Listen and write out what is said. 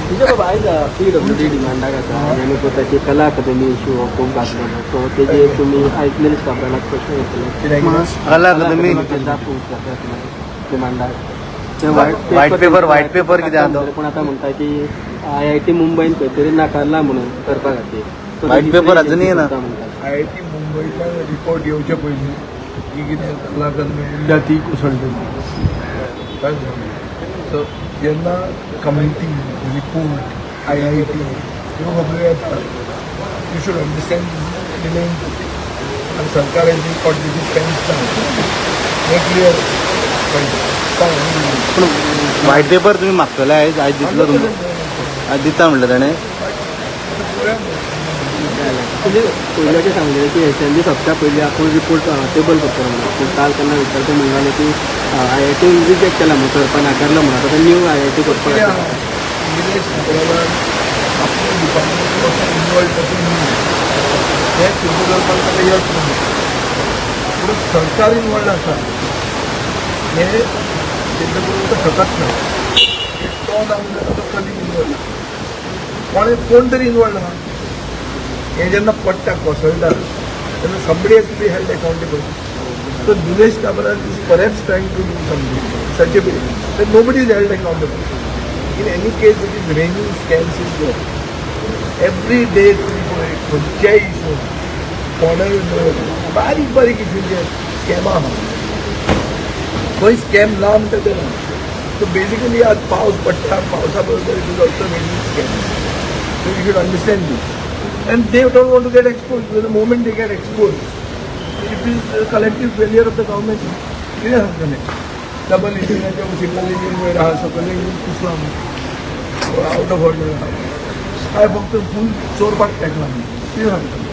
तुझ्या बाबा आहे का PWD डिमांडा कसा आणि त्याची कला अकादमी इश्यू खूप घातलेला सो त्याचे तुम्ही ऐकलेलेच का आपल्याला प्रश्न येतले कला अकादमी डिमांडा व्हाईट पेपर किती आणतो पण आता म्हणता की IIT मुंबईन खंय नाकारला म्हणून करपा खातीर व्हाईट पेपर अजूनही ना IIT मुंबईचा रिपोर्ट येवचे पयलीं ही कितें कला अकादमी उरल्या ती कुसळटली सो जेन्ना कमिटी रिपोर्ट IIT ह्यो खबरो येता यू शूड अंडरस्टँड डिलेंग आनी सरकाराची कॉन्टिटी पेन्स हे क्लियर व्हाईट पेपर तुम्ही मागतले आज दितलो तुमकां आज दिता म्हटलं ताणें म्हणजे पहिल्याचे सांगले की HND सप्त्या पयलीं आपण रिपोर्ट टेबल करतो म्हणून पण काल त्यांना विचारते म्हणले की IIT रिजेक्ट केला म्हणून करपा नाकारलं म्हणून आता न्यू IIT करपा आपल्या डिपार्टमेंट इन्वॉल्व हे सिद्ध करपाक येत ना पूण सरकार इन्वॉल्व आसा हे सिद्ध करूंक शकत ना तो जावन तो कधी इन्वॉल्व कोण तरी इन्वॉल्व आहा हे जेन्ना पडटा कोसळटा तेन्ना somebody has to be held accountable. So Dinesh Kabra is perhaps trying to do something such a way that nobody is held accountable. In any case, it is raining scams is there. Every day खंयच्याय issue कोणाय बारीक बारीक इशूचे स्कॅमा आहा खंय scam ना म्हणटा ते ना सो बेसिकली आज पावस पडटा पावसा बरोबर it is also raining scams. So you should understand this. And they don't want to get exposed. The moment they get exposed, it is a collective failure of the government. Clear happening. Double engineer, single engineer, second engineer, Islam, out of order. I have to full chore back technology. Clear happening.